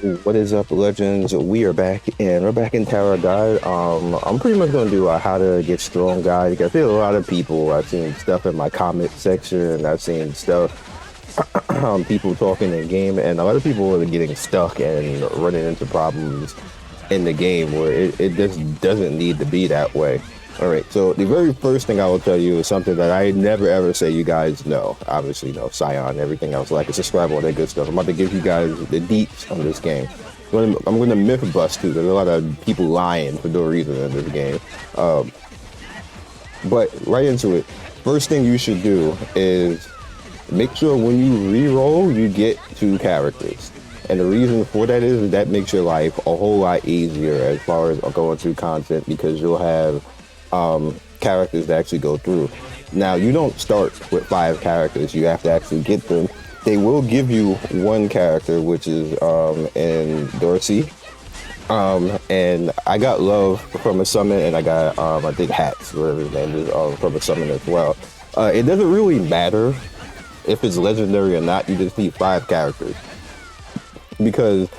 What is up, legends? We are back, and we're back in Tower Guide. I'm pretty much gonna do a how to get strong guide. Because I feel a lot of people. I've seen stuff in my comment section, and I've seen stuff people talking in game, and a lot of people are getting stuck and running into problems in the game where it just doesn't need to be that way. All right, so the very first thing I will tell you is something that I never ever say you guys know. Obviously, know Scion, everything else, like subscribe, all that good stuff. I'm about to give you guys the deets on this game. I'm going to myth bust too. There's a lot of people lying for no reason in this game. But right into it. First thing you should do is make sure when you re-roll, you get 2 characters. And the reason for that is that makes your life a whole lot easier as far as going through content, because you'll have characters that actually go through. Now, you don't start with 5 characters. You have to actually get them. They will give you 1 character, which is in Dorsey. And I got Love from a summon, and I got, I think Hats, whatever his name is, from a summon as well. It doesn't really matter if it's legendary or not. You just need 5 characters. Because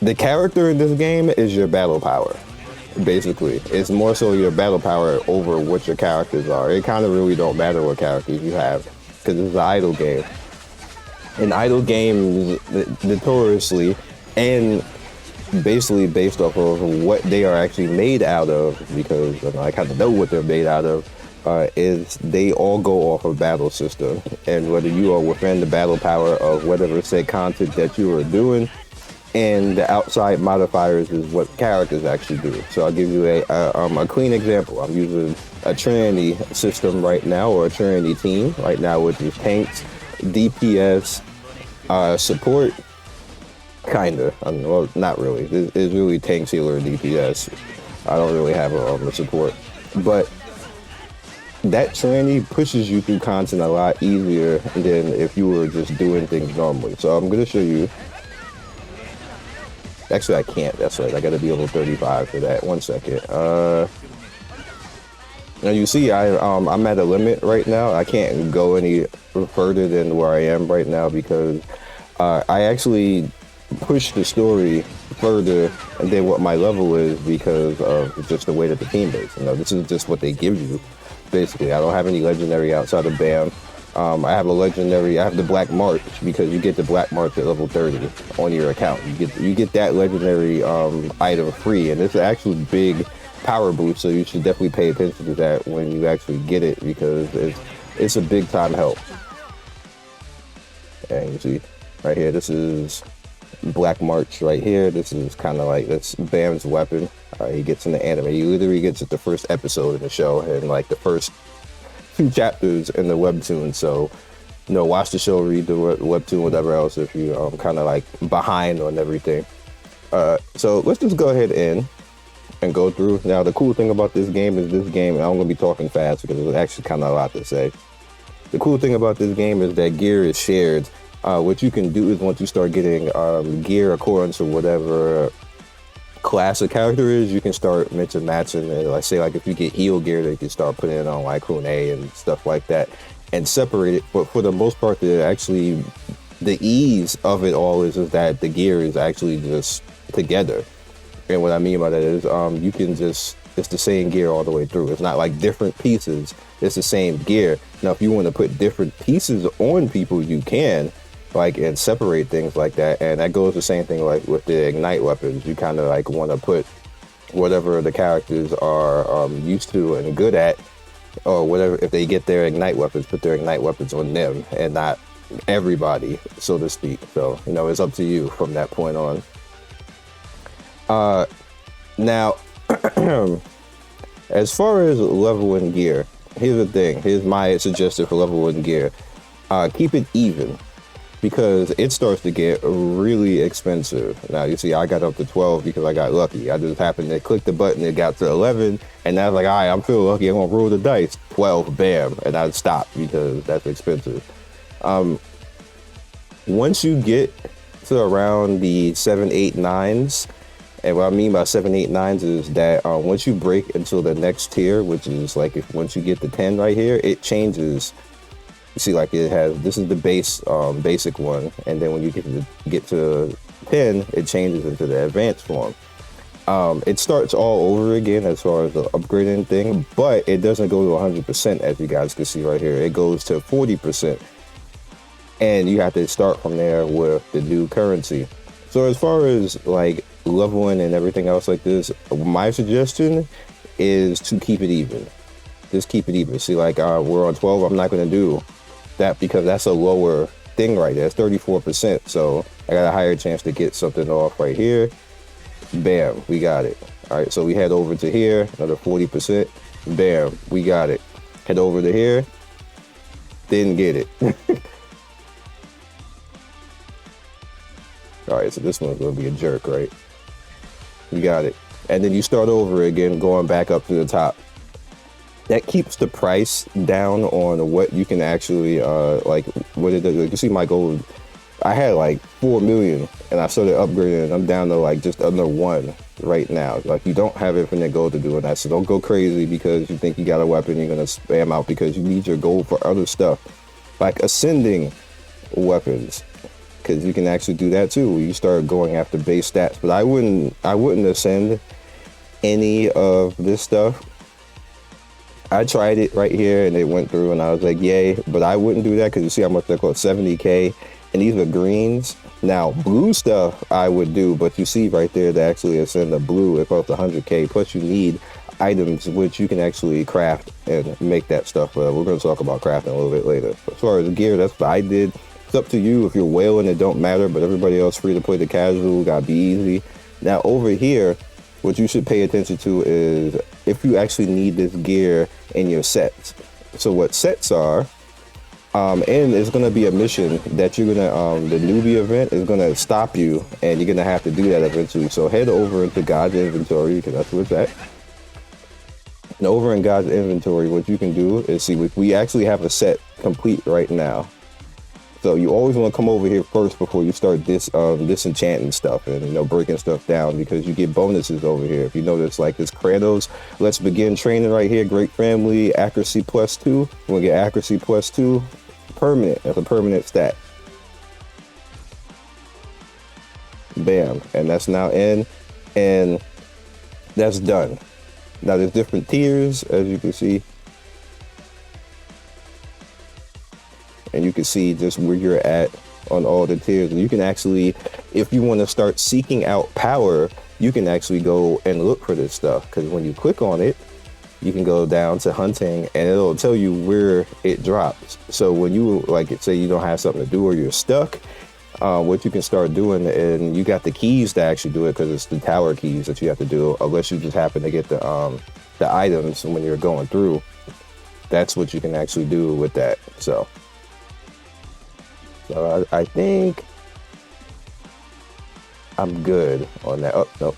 the character in this game is your battle power. Basically, it's more so your battle power over what your characters are. It kind of really don't matter what characters you have, because it's an idle game. And idle games, notoriously, and basically based off of what they are actually made out of, because I kind of know what they're made out of, is they all go off of battle system. And whether you are within the battle power of whatever said content that you are doing, and the outside modifiers is what characters actually do. So I'll give you a clean example. I'm using a Trinity system right now, or a Trinity team right now, which is tanks, DPS, support, kinda. Well, not really. It's really tanks, healer, and DPS. I don't really have a support, but that Trinity pushes you through content a lot easier than if you were just doing things normally. So I'm gonna show you. Actually, I can't. That's right. I got to be level 35 for that. 1 second. Now you see, I'm at a limit right now. I can't go any further than where I am right now, because I actually pushed the story further than what my level is, because of just the way that the team is. This is just what they give you. Basically, I don't have any legendary outside of BAM. I have a legendary. I have the Black March, because you get the Black March at level 30 on your account. You get that legendary item free, and it's an actually big power boost. So you should definitely pay attention to that when you actually get it, because it's a big time help. And you see right here, this is Black March right here. This is kind of like, that's Bam's weapon. He gets in the anime. He literally gets it the first episode of the show, and like the first 2 chapters in the Webtoon. So, watch the show, read the Webtoon, whatever else, if you kind of like behind on everything. So let's just go ahead and go through. Now, the cool thing about this game is and I'm going to be talking fast because there's actually kind of a lot to say. The cool thing about this game is that gear is shared. What you can do is, once you start getting gear according to whatever class a character is, you can start mix and matching. And like, say, like if you get heal gear, they can start putting it on like Hune and stuff like that, and separate it. But for the most part, the ease of it all is that the gear is actually just together. And what I mean by that is, you can just, it's the same gear all the way through. It's not like different pieces. It's the same gear. Now, if you want to put different pieces on people, you can, like, and separate things like that. And that goes the same thing like with the ignite weapons. You kind of like want to put whatever the characters are used to and good at, or whatever. If they get their ignite weapons, put their ignite weapons on them and not everybody, so to speak. So, it's up to you from that point on. Now, as far as leveling gear, here's the thing. Here's my suggestion for leveling gear. Keep it even, because it starts to get really expensive. Now, you see, I got up to 12 because I got lucky. I just happened to click the button, it got to 11, and I was like, all right, I'm feeling lucky, I'm gonna roll the dice. 12, bam, and I'd stop because that's expensive. Once you get to around the 7, 8, 9s, and what I mean by 7, 8, 9s is that once you break into the next tier, which is like once you get to 10 right here, it changes. You see, like it has, this is the base, basic one, and then when you get to 10, it changes into the advanced form. It starts all over again as far as the upgrading thing, but it doesn't go to 100%, as you guys can see right here. It goes to 40%, and you have to start from there with the new currency. So as far as like leveling and everything else like this, my suggestion is to keep it even. Just keep it even. See, like we're on 12. I'm not going to do that because that's a lower thing right there. It's 34%. So I got a higher chance to get something off right here. Bam, we got it. All right, so we head over to here, another 40%. Bam, we got it. Head over to here. Didn't get it. All right, so this one's gonna be a jerk, right? We got it. And then you start over again, going back up to the top. That keeps the price down on what you can actually, like, what it does. You see my gold, I had like 4 million and I started upgrading and I'm down to like just under 1 right now. Like, you don't have infinite gold to do that. So don't go crazy because you think you got a weapon you're gonna spam out, because you need your gold for other stuff, like ascending weapons. Because you can actually do that too. You start going after base stats, but I wouldn't ascend any of this stuff. I tried it right here and it went through and I was like, yay, but I wouldn't do that because you see how much they're called, 70k, and these are greens. Now blue stuff I would do, but you see right there to actually ascend the blue, it costs 100k, plus you need items which you can actually craft and make that stuff. We're going to talk about crafting a little bit later. As far as gear, that's what I did. It's up to you. If you're whaling, it don't matter, but everybody else free to play the casual, gotta be easy. Now over here, what you should pay attention to is if you actually need this gear in your sets. So what sets are, and it's gonna be a mission that you're gonna, the newbie event is gonna stop you, and you're gonna have to do that eventually. So head over into God's inventory, because that's where it's at. And over in God's inventory, what you can do is see, we actually have a set complete right now. So you always want to come over here first before you start disenchanting stuff and breaking stuff down, because you get bonuses over here. If you notice, like this Kratos, let's begin training right here, great family, accuracy +2. We're gonna get accuracy +2, permanent. That's a permanent stat. Bam, and that's now in, and that's done. Now there's different tiers, as you can see. And you can see just where you're at on all the tiers. And you can actually, if you want to start seeking out power, you can actually go and look for this stuff. Because when you click on it, you can go down to hunting and it'll tell you where it drops. So when you, like, say you don't have something to do or you're stuck, what you can start doing, and you got the keys to actually do it, because it's the tower keys that you have to do, unless you just happen to get the items when you're going through. That's what you can actually do with that. So I think I'm good on that. Oh, nope.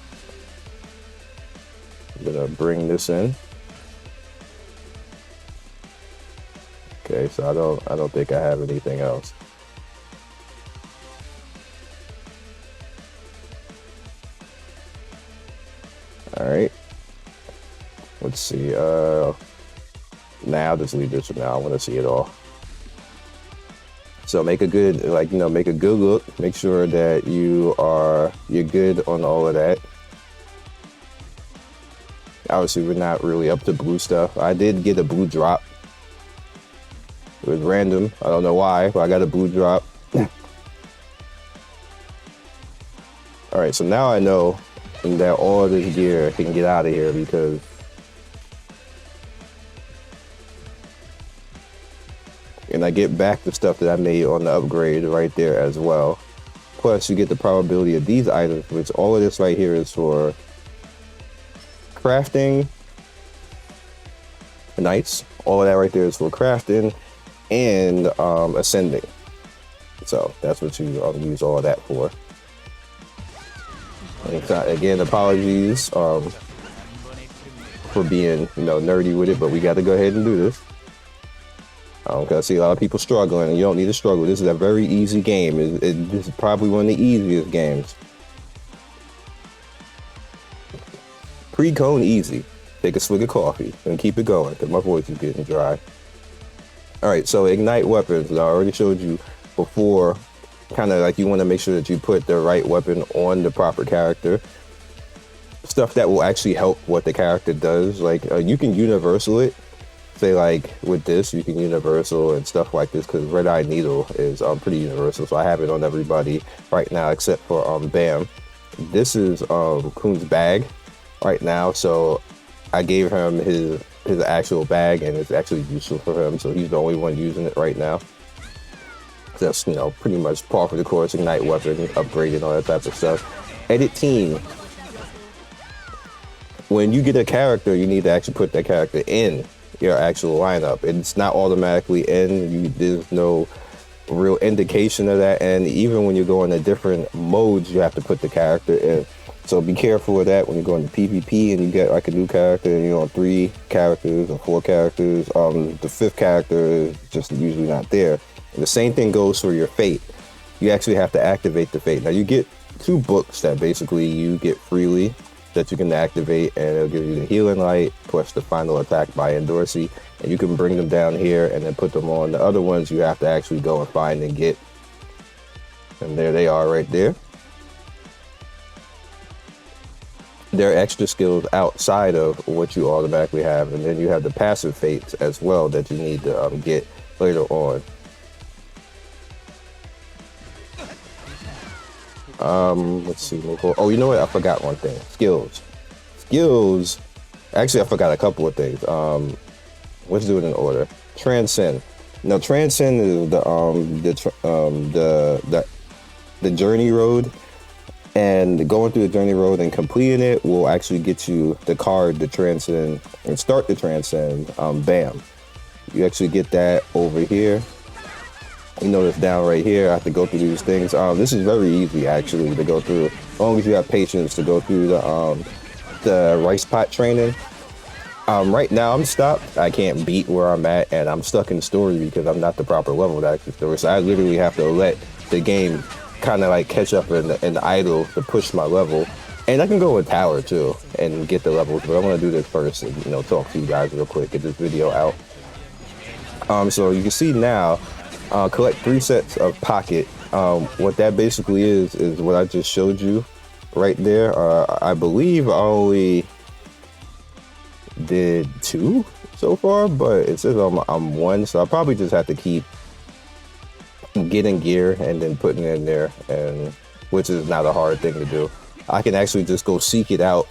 I'm gonna bring this in. Okay, so I don't think I have anything else. All right. Let's see. Now I'll just leave this for now. I want to see it all. So make a good, make a good look. Make sure that you're good on all of that. Obviously, we're not really up to blue stuff. I did get a blue drop. It was random. I don't know why, but I got a blue drop. All right, so now I know that all of this gear can get out of here, because and I get back the stuff that I made on the upgrade right there as well. Plus you get the probability of these items, which all of this right here is for crafting. Nice. All of that right there is for crafting and ascending. So that's what you use all of that for. And again, apologies for being nerdy with it, but we got to go ahead and do this. Because I see a lot of people struggling, and you don't need to struggle. This is a very easy game. This is probably one of the easiest games. Pre-cone easy. Take a swig of coffee and keep it going, because my voice is getting dry. All right, so ignite weapons. I already showed you before kind of like you want to make sure that you put the right weapon on the proper character. Stuff that will actually help what the character does. Like you can universal it. Say like with this, you can universal and stuff like this because Red Eye Needle is pretty universal. So I have it on everybody right now except for Bam. This is Kun's bag right now. So I gave him his actual bag and it's actually useful for him. So he's the only one using it right now. That's, pretty much par for the course, ignite weapon, upgrade and all that type of stuff. Edit team. When you get a character, you need to actually put that character in your actual lineup. It's not automatically in. There's no real indication of that. And even when you go into different modes, you have to put the character in. So be careful of that when you go into PvP and you get like a new character, 3 characters or 4 characters. The 5th character is just usually not there. And the same thing goes for your fate. You actually have to activate the fate. Now you get 2 books that basically you get freely that you can activate, and it'll give you the healing light plus the final attack by Endorsey, and you can bring them down here and then put them on. The other ones you have to actually go and find and get, and there they are right there. There are extra skills outside of what you automatically have, and then you have the passive fates as well that you need to get later on. Let's see. Oh, you know what? I forgot one thing. Skills. Actually, I forgot a couple of things. Let's do it in order. Transcend. Now, transcend is the journey road, and going through the journey road and completing it will actually get you the card to transcend and start the transcend. Bam. You actually get that over here. You notice down right here, I have to go through these things. This is very easy actually to go through, as long as you have patience to go through the rice pot training. Right now I'm stopped. I can't beat where I'm at, and I'm stuck in story because I'm not the proper level to actually story. So I literally have to let the game kind of like catch up and idle to push my level. And I can go with tower too and get the levels, but I'm gonna do this first and talk to you guys real quick, get this video out. So you can see now. Collect 3 sets of pocket. What that basically is what I just showed you right there. I believe I only did 2 so far, but it says I'm 1, so I probably just have to keep getting gear and then putting it in there, and which is not a hard thing to do. I can actually just go seek it out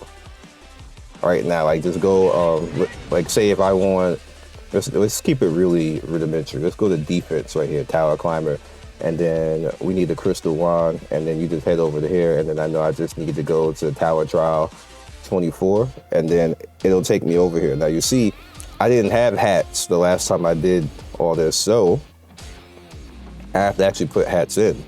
right now. Like just go, like say if I want. Let's keep it really rudimentary. Let's go to defense right here, tower climber, and then we need the crystal wand, and then you just head over to here, and then I know I just need to go to tower trial 24, and then it'll take me over here. Now you see, I didn't have hats the last time I did all this, so I have to actually put hats in.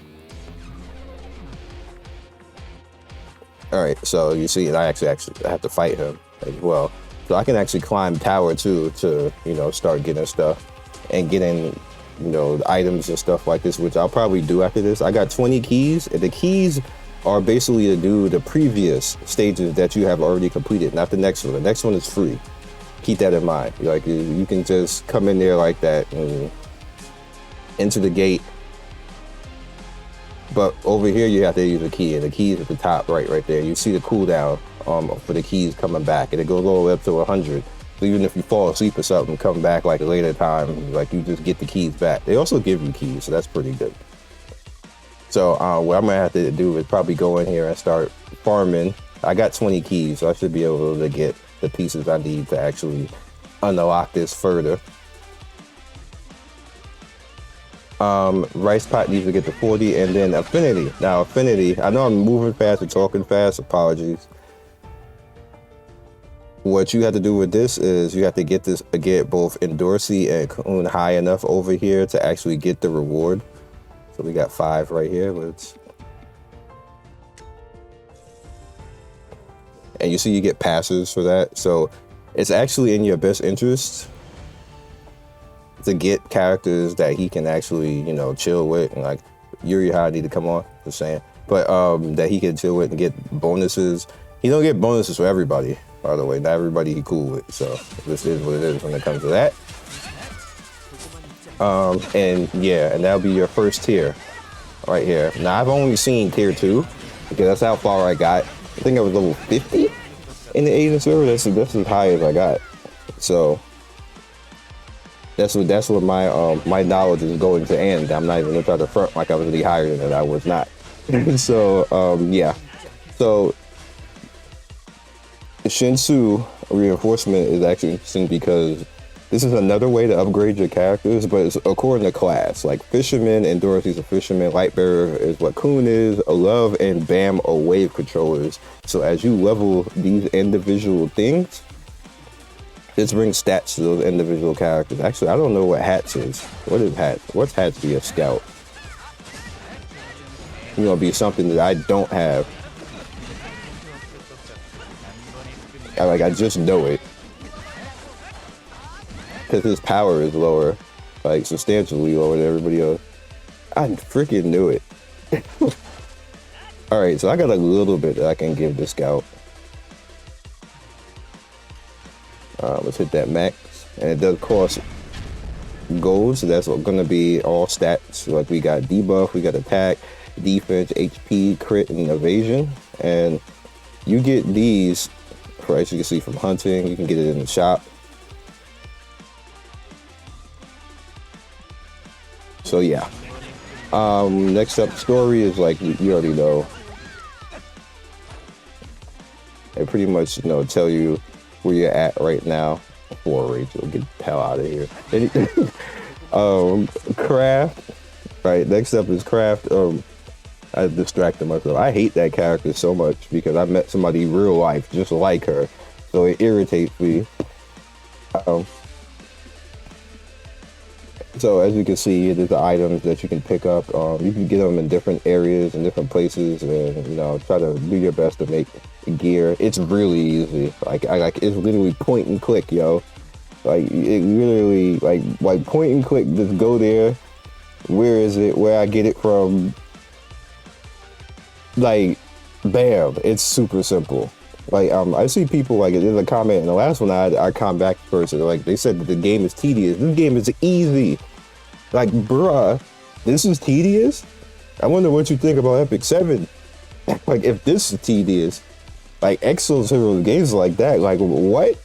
All right, so you see, and I actually have to fight him as well. So I can actually climb tower too to, start getting stuff and getting, items and stuff like this, which I'll probably do after this. I got 20 keys, and the keys are basically to do the previous stages that you have already completed, not the next one. The next one is free. Keep that in mind. Like you can just come in there like that and into the gate. But over here you have to use a key, and the key is at the top right there. You see the cooldown for the keys coming back, and it goes all the way up to 100. So even if you fall asleep or something, come back like a later time, like you just get the keys back. They also give you keys, so that's pretty good. So what I'm gonna have to do is probably go in here and start farming. I got 20 keys, so I should be able to get the pieces I need to actually unlock this further. Rice pot needs to get to 40, and then affinity. Now affinity, I know I'm moving fast and talking fast, apologies. What you have to do with this is you have to get both Endorsey and Kun high enough over here to actually get the reward. So we got 5 right here. And you see you get passes for that. So it's actually in your best interest to get characters that he can actually, chill with, and like Yuri need to come on, just saying. But that he can chill with and get bonuses. He don't get bonuses for everybody, by the way. Not everybody he cool with. So this is what it is when it comes to that. And yeah, and that'll be your first tier. right here. Now I've only seen tier 2 because that's how far I got. I think I was level 50 in the Asian server. That's as high as I got. So that's what my knowledge is going to end. I'm not even gonna try to front like I was really higher than it. I was not. So yeah. So Shinsu reinforcement is actually interesting because this is another way to upgrade your characters, but it's according to class. Like Fisherman and Dorothy's a fisherman, Lightbearer is what Kun is, a Love and Bam are wave controllers. So as you level these individual things, this brings stats to those individual characters. Actually, I don't know what Hats is. What is Hats? What's Hats be a scout? You know, be something that I don't have. I just know it. Because his power is lower, like substantially lower than everybody else. I freaking knew it. All right, so I got a little bit that I can give the scout. Let's hit that max, and it does cost gold, so that's going to be all stats. Like we got debuff, we got attack, defense, HP, crit, and evasion, and you get these, as you can see from hunting. You can get it in the shop. So yeah. Next up, story is like you already know. They pretty much tell you where you're at right now. Before Rachel, get the hell out of here. Craft. Right. Next up is Craft. I distracted myself. I hate that character so much because I met somebody in real life just like her, so it irritates me. So as you can see, there's the items that you can pick up. You can get them in different areas and different places, and try to do your best to make gear. It's really easy. Like it's literally point and click, yo. Like it literally like point and click. Just go there. Where is it? Where I get it from? Like, bam! It's super simple. Like I see people like there's a comment in the last one I come back first. Like they said that the game is tedious. This game is easy. Like, bruh, this is tedious? I wonder what you think about Epic 7. Like, if this is tedious, like, Exo's Hero games like that, like, what?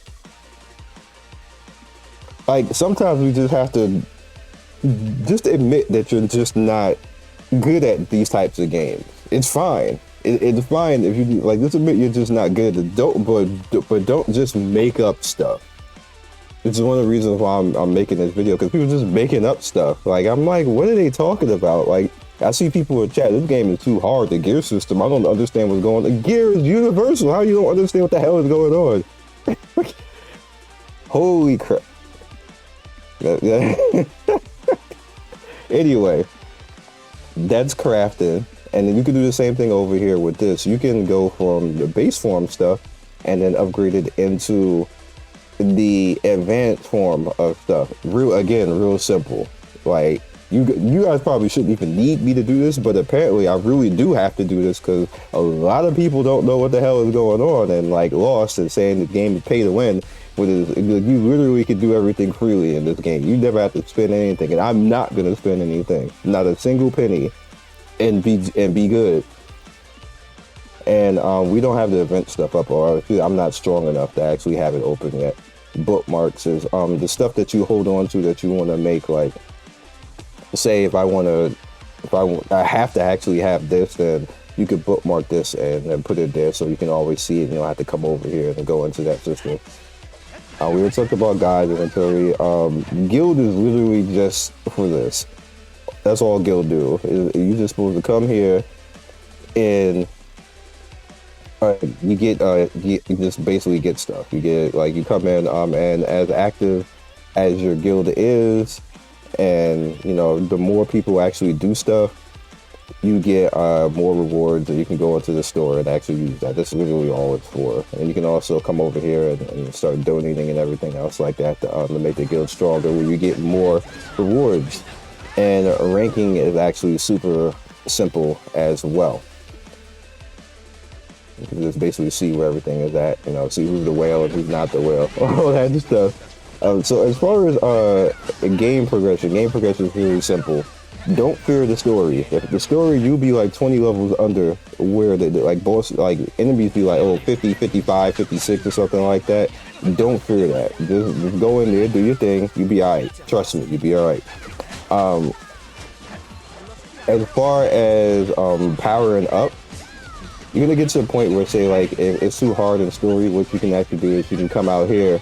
Like, sometimes we just have to just admit that you're just not good at these types of games. It's fine. It's fine if you, like, just admit you're just not good at it. But don't just make up stuff. This is one of the reasons why I'm making this video, because people just making up stuff. Like, I'm like, what are they talking about? Like, I see people in chat, this game is too hard, the gear system, I don't understand what's going on. The gear is universal, how you don't understand what the hell is going on? Holy crap. Anyway, that's crafting. And then you can do the same thing over here with this. You can go from the base form stuff and then upgrade it into the advanced form of stuff. Real simple. Like, you guys probably shouldn't even need me to do this, but apparently I really do have to do this because a lot of people don't know what the hell is going on and like lost and saying the game is pay to win. But you literally can do everything freely in this game. You never have to spend anything, and I'm not gonna spend anything, not a single penny, and be good. And we don't have the event stuff up, or I'm not strong enough to actually have it open yet. Bookmarks is the stuff that you hold on to that you want to make. Like, say if I have to actually have this, then you could bookmark this and then put it there so you can always see it. You don't have to come over here and go into that system. We were talking about guide inventory. Guild is literally just for this. That's all guild do. You're just supposed to come here and you just basically get stuff. You get, like, you come in and as active as your guild is, and the more people actually do stuff, you get more rewards, and you can go into the store and actually use that. That's literally all it's for. And you can also come over here and start donating and everything else like that to make the guild stronger, where you get more rewards. And ranking is actually super simple as well. You can just basically see where everything is at, see who's the whale and who's not the whale, all that stuff. So as far as game progression is really simple. Don't fear the story. If the story, you'll be like 20 levels under where the like boss, like enemies be like, oh, 50, 55, 56 or something like that. Don't fear that. Just go in there, do your thing. You'll be all right. Trust me, you'll be all right. As far as powering up, you're gonna get to a point where, say, like, if it's too hard in story, what you can actually do is you can come out here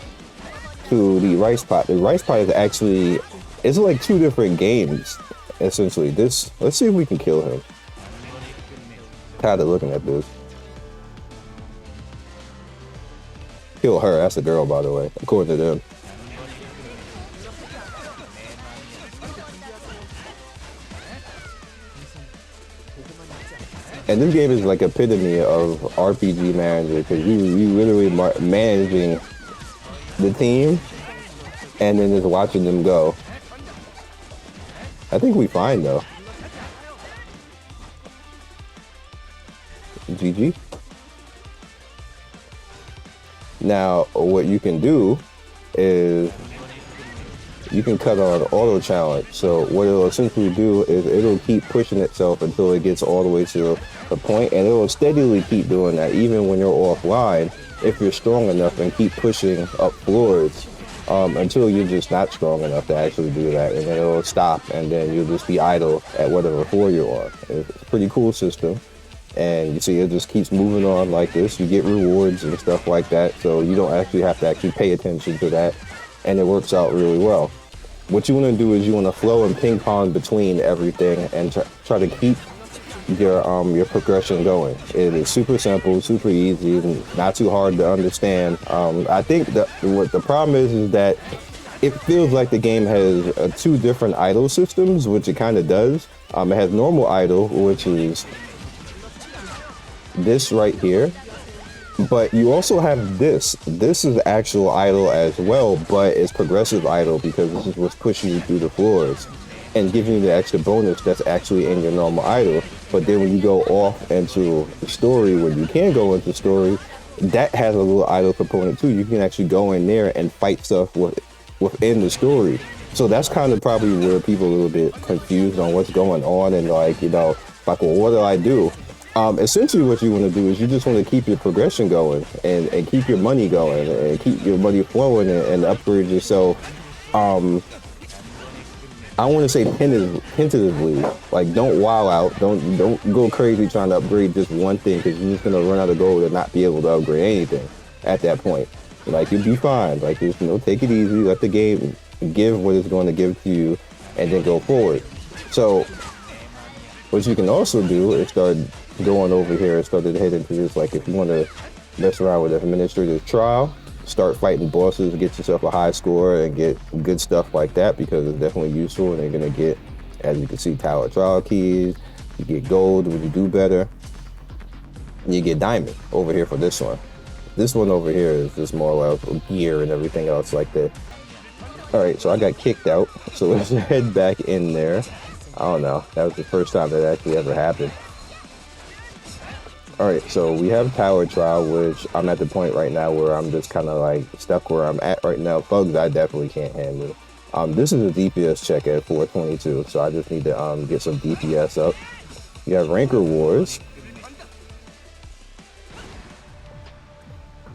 to the rice pot. The rice pot is actually, it's like two different games, essentially. This, let's see if we can kill him. Tired of looking at this. Kill her, that's a girl, by the way, according to them. And this game is like epitome of RPG manager, because you literally managing the team and then just watching them go. I think we fine though. GG. Now what you can do is you can cut on auto challenge. So what it'll essentially do is it'll keep pushing itself until it gets all the way to the point, and it'll steadily keep doing that even when you're offline, if you're strong enough, and keep pushing up floors until you're just not strong enough to actually do that, and then it'll stop, and then you'll just be idle at whatever floor you're on. It's a pretty cool system, and you see it just keeps moving on like this. You get rewards and stuff like that, so you don't actually have to actually pay attention to that, and it works out really well. What you want to do is you want to flow and ping pong between everything and try to keep your progression going. It is super simple, super easy, and not too hard to understand. I think that what the problem is that it feels like the game has two different idle systems, which it kind of does. It has normal idle, which is this right here. But you also have this. This is actual idle as well, but it's progressive idle, because this is what's pushing you through the floors and giving you the extra bonus that's actually in your normal idle. But then when you go off into the story, when you can go into story, that has a little idle component too. You can actually go in there and fight stuff within the story. So that's kind of probably where people are a little bit confused on what's going on, and like, you know, like, well, what do I do? Essentially what you want to do is you just want to keep your progression going and keep your money going and keep your money flowing and upgrade yourself. I want to say tentatively, like, don't wow out, don't go crazy trying to upgrade just one thing, because you're just going to run out of gold and not be able to upgrade anything at that point. Like, you'll be fine. Like, just, you know, take it easy, let the game give what it's going to give to you, and then go forward. So what you can also do is start going over here and start to head into this, like, if you want to mess around with administrative trial, start fighting bosses, get yourself a high score and get good stuff like that, because it's definitely useful. And you're going to get, as you can see, tower trial keys, you get gold when you do better, and you get diamond over here for this one. This one over here is just more or less gear and everything else like that. All right, so I got kicked out, so let's head back in there. I don't know, that was the first time that actually ever happened. All right, so we have tower trial, which I'm at the point right now where I'm just kind of like stuck where I'm at right now. Bugs I definitely can't handle. This is a DPS check at 422, so I just need to get some DPS up. You have Ranker Wars.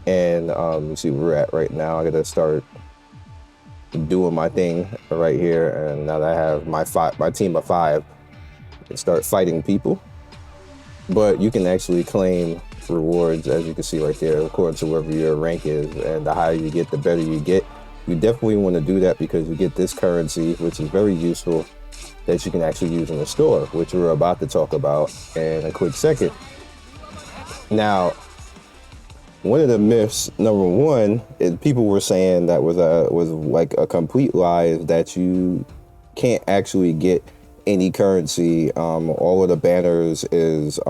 And you see where we're at right now. I gotta start doing my thing right here, and now that I have my team of 5, and start fighting people. But you can actually claim rewards, as you can see right there, according to wherever your rank is, and the higher you get, the better you get. You definitely want to do that, because you get this currency, which is very useful, that you can actually use in the store, which we're about to talk about in a quick second. Now, one of the myths, number one, is people were saying that was like a complete lie, is that you can't actually get any currency. All of the banners is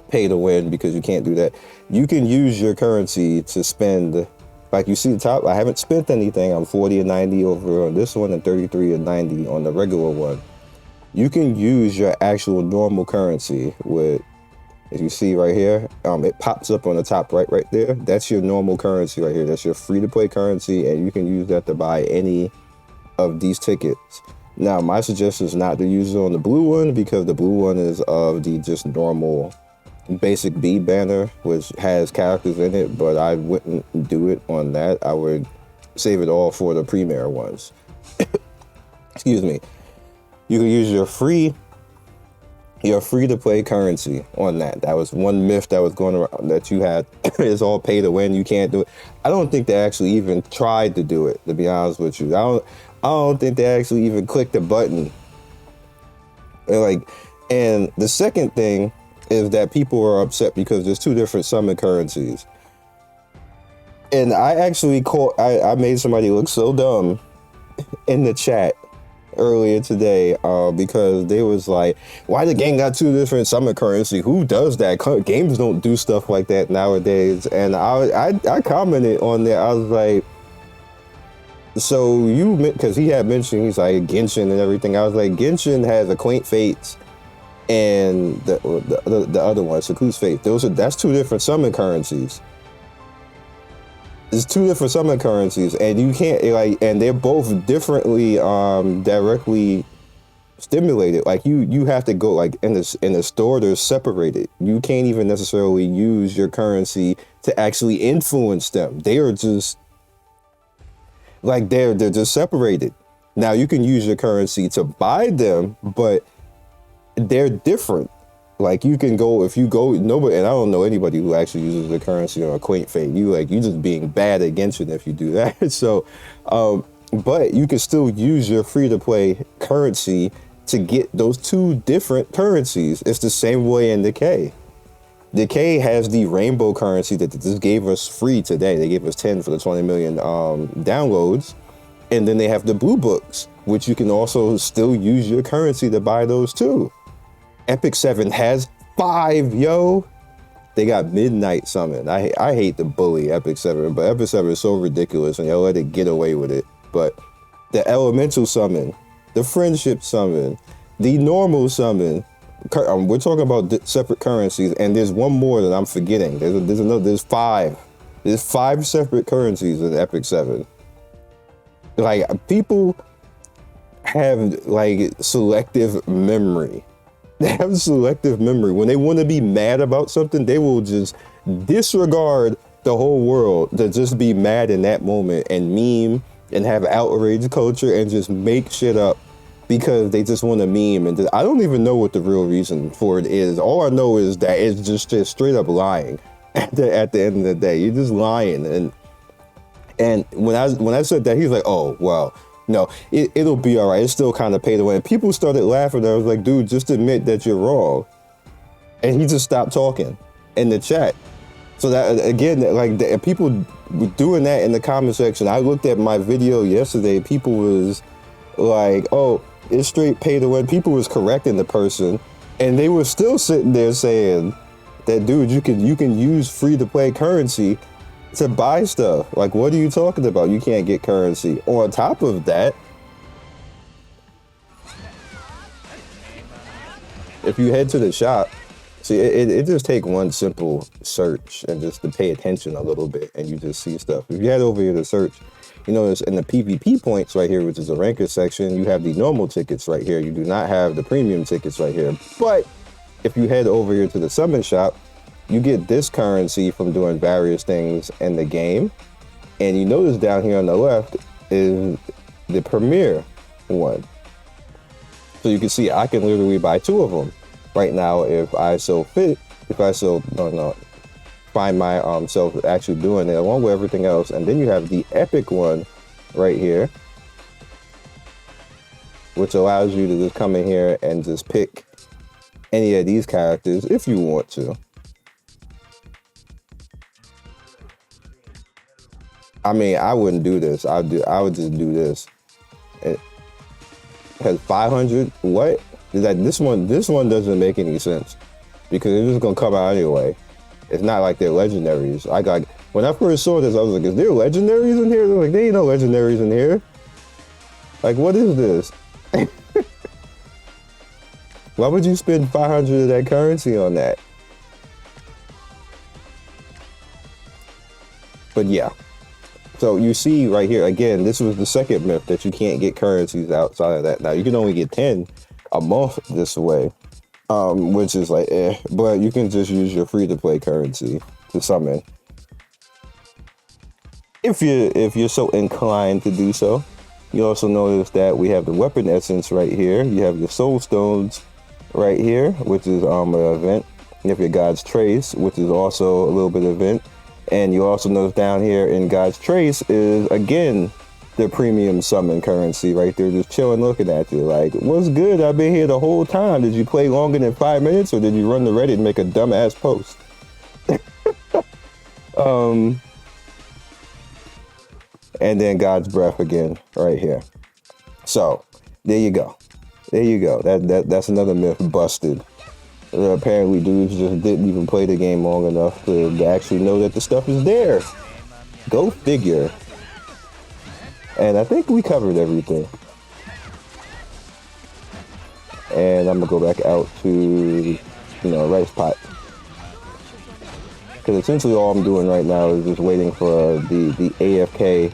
pay to win, because you can't do that. You can use your currency to spend, like you see the top, I haven't spent anything. I'm 40 and 90 over on this one and 33 and 90 on the regular one. You can use your actual normal currency with, as you see right here, it pops up on the top right there. That's your normal currency right here. That's your free to play currency, and you can use that to buy any of these tickets. Now, my suggestion is not to use it on the blue one because the blue one is of the just normal basic B banner, which has characters in it, but I wouldn't do it on that. I would save it all for the premier ones. Excuse me. You can use your free to play currency on that. That was one myth that was going around that you had. It's all pay to win. You can't do it. I don't think they actually even tried to do it, to be honest with you. I don't think they actually even clicked the button. And the second thing is that people are upset because there's two different summon currencies. And I actually I made somebody look so dumb in the chat earlier today because they was like, why the game got two different summon currency? Who does that? Games don't do stuff like that nowadays. And I commented on there. I was like, so because he had mentioned, he's like Genshin and everything. I was like, Genshin has Acquaint Fates and the other one, Saku's Fate. That's two different summon currencies. It's two different summon currencies, and you can't and they're both differently directly stimulated. Like you have to go in the store, they're separated. You can't even necessarily use your currency to actually influence them. They are just they're just separated. Now you can use your currency to buy them, but they're different. Like you can go, if you go, nobody, and I don't know anybody who actually uses the currency on Acquaint Fate. You just being bad against it if you do that. So, but you can still use your free to play currency to get those two different currencies. It's the same way in Decay. Decay has the rainbow currency that they just gave us free today. They gave us 10 for the 20 million downloads. And then they have the blue books, which you can also still use your currency to buy those too. Epic 7 has 5, yo. They got Midnight Summon. I hate to bully Epic 7, but Epic 7 is so ridiculous and y'all let it get away with it. But the Elemental Summon, the Friendship Summon, the Normal Summon, we're talking about separate currencies, and there's one more that I'm forgetting. There's 5. There's 5 separate currencies in Epic 7. People have selective memory. They have selective memory. When they want to be mad about something, they will just disregard the whole world to just be mad in that moment and meme and have outrage culture and just make shit up because they just want to meme. And I don't even know what the real reason for it is. All I know is that it's just straight up lying at the end of the day. You're just lying. And when I said that, he's like, oh, well, no, it'll be all right. It's still kind of pay to win. People started laughing. I was like, dude, just admit that you're wrong. And he just stopped talking in the chat. So that, again, people were doing that in the comment section. I looked at my video yesterday. People was like, oh, it's straight pay to win. People was correcting the person. And they were still sitting there saying that, dude, you can use free to play currency to buy stuff. Like, what are you talking about? You can't get currency. On top of that, if you head to the shop, see, it just take one simple search and just to pay attention a little bit, and you just see stuff. If you head over here to search, you notice in the PvP points right here, which is the ranker section, you have the normal tickets right here. You do not have the premium tickets right here. But if you head over here to the summon shop, you get this currency from doing various things in the game. And you notice down here on the left is the premier one. So you can see I can literally buy 2 of them right now if I so find myself actually doing it along with everything else. And then you have the epic one right here, which allows you to just come in here and just pick any of these characters if you want to. I mean, I wouldn't do this. I would just do this. It has 500. What? This one doesn't make any sense because it's just gonna come out anyway. It's not like they're legendaries. When I first saw this, I was like, is there legendaries in here? They're like, there ain't no legendaries in here. Like, what is this? Why would you spend 500 of that currency on that? But yeah. So you see right here, again, this was the second myth that you can't get currencies outside of that. Now you can only get 10 a month this way, which is like, but you can just use your free-to-play currency to summon. If you're so inclined to do so. You also notice that we have the weapon essence right here. You have your soul stones right here, which is an event. You have your God's Trace, which is also a little bit of event. And you also notice down here in God's Trace is, again, the premium summon currency right there, just chilling looking at you like, what's good? I've been here the whole time. Did you play longer than 5 minutes, or did you run to Reddit and make a dumbass post? And then God's Breath again right here. So there you go. There you go. That's another myth busted. Apparently dudes just didn't even play the game long enough to actually know that the stuff is there. Go figure. And I think we covered everything. And I'm gonna go back out to, rice pot. Because essentially all I'm doing right now is just waiting for the AFK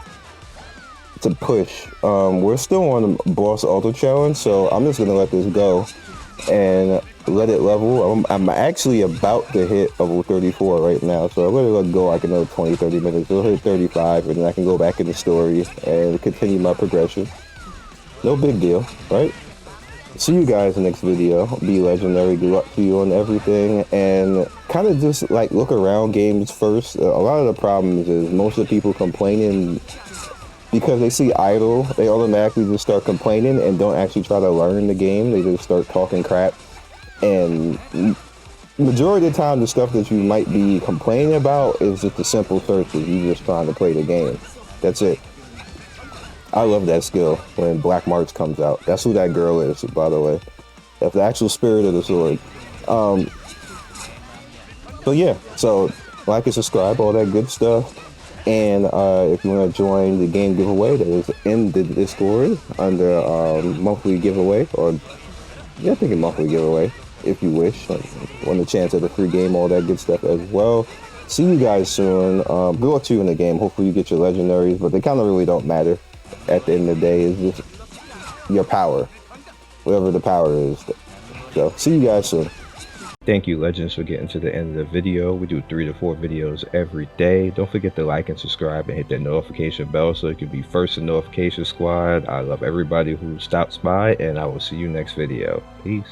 to push. We're still on the boss auto challenge, so I'm just gonna let this go and let it level. I'm actually about to hit level 34 right now, so I'm gonna let it go like another 20-30 minutes. It'll hit 35, and then I can go back in the story and continue my progression. No big deal, right? See you guys in the next video. Be legendary. Good luck to you on everything, and kind of just like look around games first. A lot of the problems is most of the people complaining because they see idle, they automatically just start complaining and don't actually try to learn the game. They just start talking crap. And majority of the time, the stuff that you might be complaining about is just the simple searches. You're just trying to play the game. That's it. I love that skill when Black Marks comes out. That's who that girl is, by the way. That's the actual spirit of the sword. So yeah, so like and subscribe, all that good stuff. And if you want to join the game giveaway that is in the Discord under monthly giveaway, or yeah, I think a monthly giveaway, if you wish. Want a chance at a free game, all that good stuff as well. See you guys soon. Good luck to you in the game. Hopefully you get your legendaries, but they kind of really don't matter. At the end of the day, it's just your power, whatever the power is. So see you guys soon. Thank you, legends, for getting to the end of the video. We do 3 to 4 videos every day. Don't forget to like and subscribe and hit that notification bell so you can be first in notification squad. I love everybody who stops by, and I will see you next video. Peace.